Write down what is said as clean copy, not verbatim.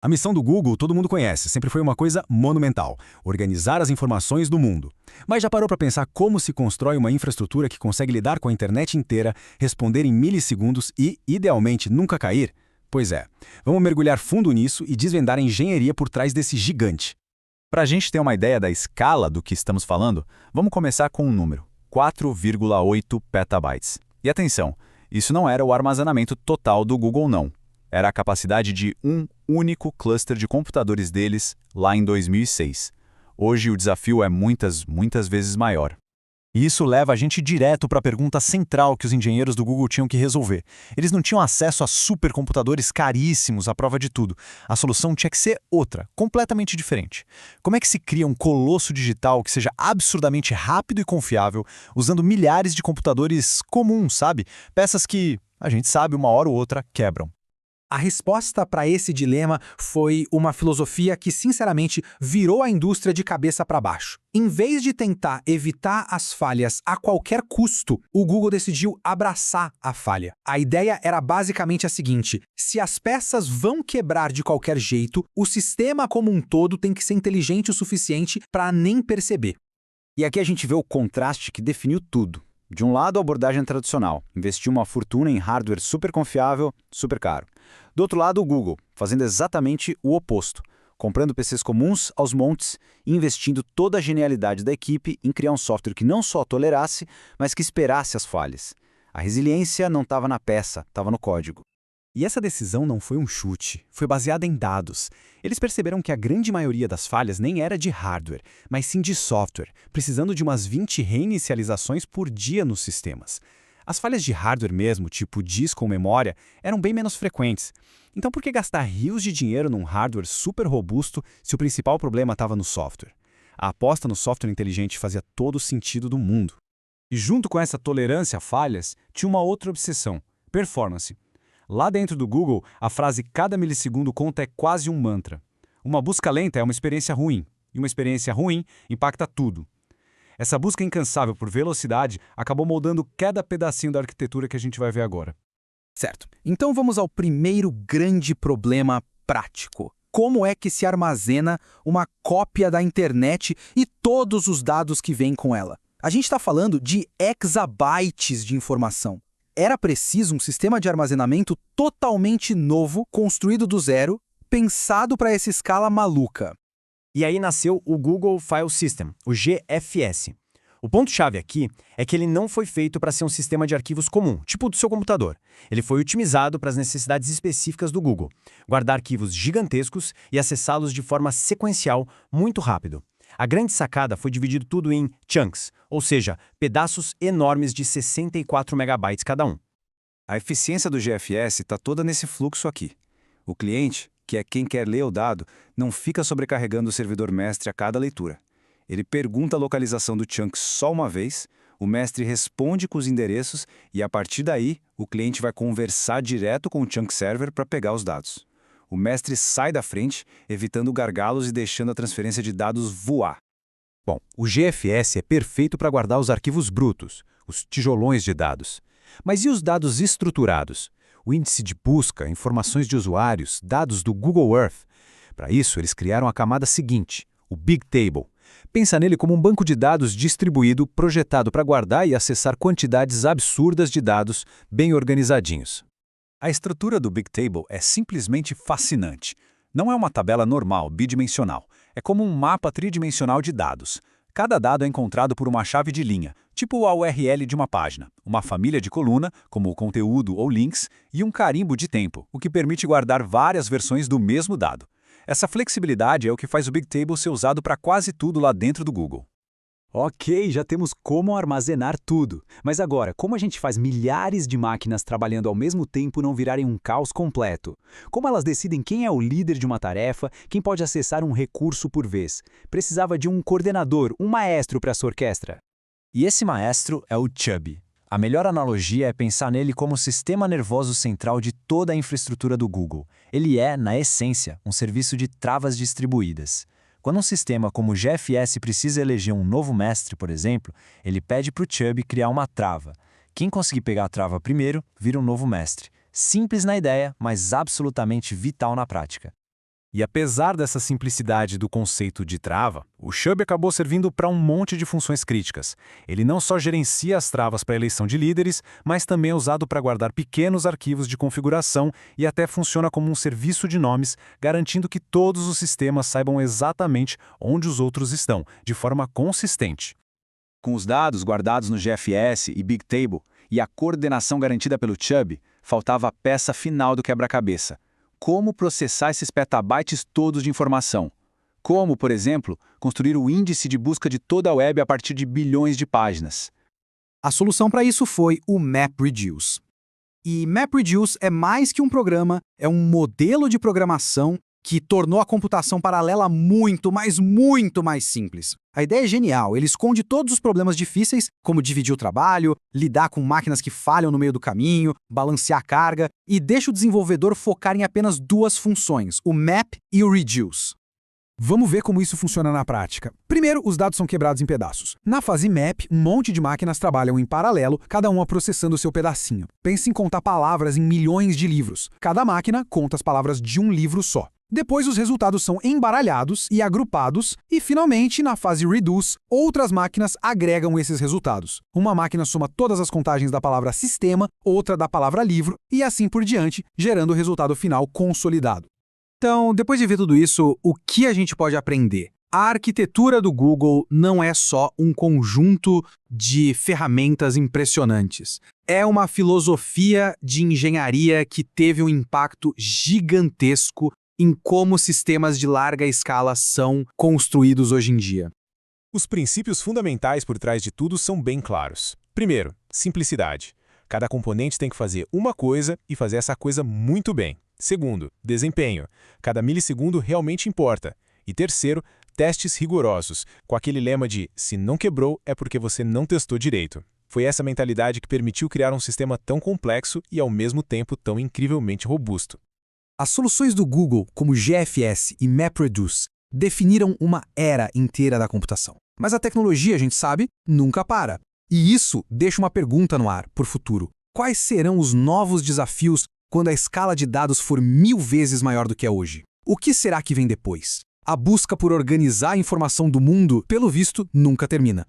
A missão do Google todo mundo conhece, sempre foi uma coisa monumental: organizar as informações do mundo. Mas já parou para pensar como se constrói uma infraestrutura que consegue lidar com a internet inteira, responder em milissegundos e, idealmente, nunca cair? Pois é, vamos mergulhar fundo nisso e desvendar a engenharia por trás desse gigante. Para a gente ter uma ideia da escala do que estamos falando, vamos começar com um número: 4,8 petabytes. E atenção, isso não era o armazenamento total do Google, não. Era a capacidade de um único cluster de computadores deles lá em 2006. Hoje o desafio é muitas vezes maior. E isso leva a gente direto para a pergunta central que os engenheiros do Google tinham que resolver. Eles não tinham acesso a supercomputadores caríssimos à prova de tudo. A solução tinha que ser outra, completamente diferente. Como é que se cria um colosso digital que seja absurdamente rápido e confiável, usando milhares de computadores comuns, sabe? Peças que, a gente sabe, uma hora ou outra quebram. A resposta para esse dilema foi uma filosofia que, sinceramente, virou a indústria de cabeça para baixo. Em vez de tentar evitar as falhas a qualquer custo, o Google decidiu abraçar a falha. A ideia era basicamente a seguinte: se as peças vão quebrar de qualquer jeito, o sistema como um todo tem que ser inteligente o suficiente para nem perceber. E aqui a gente vê o contraste que definiu tudo. De um lado, a abordagem tradicional, investiu uma fortuna em hardware super confiável, super caro. Do outro lado, o Google, fazendo exatamente o oposto, comprando PCs comuns aos montes e investindo toda a genialidade da equipe em criar um software que não só tolerasse, mas que esperasse as falhas. A resiliência não estava na peça, estava no código. E essa decisão não foi um chute, foi baseada em dados. Eles perceberam que a grande maioria das falhas nem era de hardware, mas sim de software, precisando de umas 20 reinicializações por dia nos sistemas. As falhas de hardware mesmo, tipo disco ou memória, eram bem menos frequentes. Então por que gastar rios de dinheiro num hardware super robusto se o principal problema estava no software? A aposta no software inteligente fazia todo o sentido do mundo. E junto com essa tolerância a falhas, tinha uma outra obsessão: performance. Lá dentro do Google, a frase "cada milissegundo conta" é quase um mantra. Uma busca lenta é uma experiência ruim, e uma experiência ruim impacta tudo. Essa busca incansável por velocidade acabou moldando cada pedacinho da arquitetura que a gente vai ver agora. Certo. Então vamos ao primeiro grande problema prático. Como é que se armazena uma cópia da internet e todos os dados que vêm com ela? A gente está falando de exabytes de informação. Era preciso um sistema de armazenamento totalmente novo, construído do zero, pensado para essa escala maluca. E aí nasceu o Google File System, o GFS. O ponto-chave aqui é que ele não foi feito para ser um sistema de arquivos comum, tipo o do seu computador. Ele foi otimizado para as necessidades específicas do Google, guardar arquivos gigantescos e acessá-los de forma sequencial muito rápido. A grande sacada foi dividir tudo em chunks, ou seja, pedaços enormes de 64 megabytes cada um. A eficiência do GFS está toda nesse fluxo aqui. O cliente, que é quem quer ler o dado, não fica sobrecarregando o servidor mestre a cada leitura. Ele pergunta a localização do chunk só uma vez, o mestre responde com os endereços e, a partir daí, o cliente vai conversar direto com o chunk server para pegar os dados. O mestre sai da frente, evitando gargalos e deixando a transferência de dados voar. Bom, o GFS é perfeito para guardar os arquivos brutos, os tijolões de dados. Mas e os dados estruturados? O índice de busca, informações de usuários, dados do Google Earth. Para isso, eles criaram a camada seguinte, o Big Table. Pensa nele como um banco de dados distribuído, projetado para guardar e acessar quantidades absurdas de dados bem organizadinhos. A estrutura do Big Table é simplesmente fascinante. Não é uma tabela normal, bidimensional. É como um mapa tridimensional de dados. Cada dado é encontrado por uma chave de linha, tipo a URL de uma página, uma família de coluna, como o conteúdo ou links, e um carimbo de tempo, o que permite guardar várias versões do mesmo dado. Essa flexibilidade é o que faz o Big Table ser usado para quase tudo lá dentro do Google. Ok, já temos como armazenar tudo. Mas agora, como a gente faz milhares de máquinas trabalhando ao mesmo tempo não virarem um caos completo? Como elas decidem quem é o líder de uma tarefa, quem pode acessar um recurso por vez? Precisava de um coordenador, um maestro para essa orquestra. E esse maestro é o Chubby. A melhor analogia é pensar nele como o sistema nervoso central de toda a infraestrutura do Google. Ele é, na essência, um serviço de travas distribuídas. Quando um sistema como o GFS precisa eleger um novo mestre, por exemplo, ele pede para o Chubby criar uma trava. Quem conseguir pegar a trava primeiro, vira um novo mestre. Simples na ideia, mas absolutamente vital na prática. E apesar dessa simplicidade do conceito de trava, o Chub acabou servindo para um monte de funções críticas. Ele não só gerencia as travas para a eleição de líderes, mas também é usado para guardar pequenos arquivos de configuração e até funciona como um serviço de nomes, garantindo que todos os sistemas saibam exatamente onde os outros estão, de forma consistente. Com os dados guardados no GFS e Bigtable e a coordenação garantida pelo Chub, faltava a peça final do quebra-cabeça. Como processar esses petabytes todos de informação? Como, por exemplo, construir o índice de busca de toda a web a partir de bilhões de páginas? A solução para isso foi o MapReduce. E MapReduce é mais que um programa, é um modelo de programação que tornou a computação paralela muito, mas muito mais simples. A ideia é genial, ele esconde todos os problemas difíceis, como dividir o trabalho, lidar com máquinas que falham no meio do caminho, balancear a carga, e deixa o desenvolvedor focar em apenas duas funções, o map e o reduce. Vamos ver como isso funciona na prática. Primeiro, os dados são quebrados em pedaços. Na fase map, um monte de máquinas trabalham em paralelo, cada uma processando o seu pedacinho. Pense em contar palavras em milhões de livros. Cada máquina conta as palavras de um livro só. Depois, os resultados são embaralhados e agrupados, e, finalmente, na fase Reduce, outras máquinas agregam esses resultados. Uma máquina soma todas as contagens da palavra sistema, outra da palavra livro, e assim por diante, gerando o resultado final consolidado. Então, depois de ver tudo isso, o que a gente pode aprender? A arquitetura do Google não é só um conjunto de ferramentas impressionantes. É uma filosofia de engenharia que teve um impacto gigantesco em como sistemas de larga escala são construídos hoje em dia. Os princípios fundamentais por trás de tudo são bem claros. Primeiro, simplicidade. Cada componente tem que fazer uma coisa e fazer essa coisa muito bem. Segundo, desempenho. Cada milissegundo realmente importa. E terceiro, testes rigorosos, com aquele lema de se não quebrou é porque você não testou direito. Foi essa mentalidade que permitiu criar um sistema tão complexo e ao mesmo tempo tão incrivelmente robusto. As soluções do Google, como GFS e MapReduce, definiram uma era inteira da computação. Mas a tecnologia, a gente sabe, nunca para. E isso deixa uma pergunta no ar para o futuro. Quais serão os novos desafios quando a escala de dados for 1000 vezes maior do que é hoje? O que será que vem depois? A busca por organizar a informação do mundo, pelo visto, nunca termina.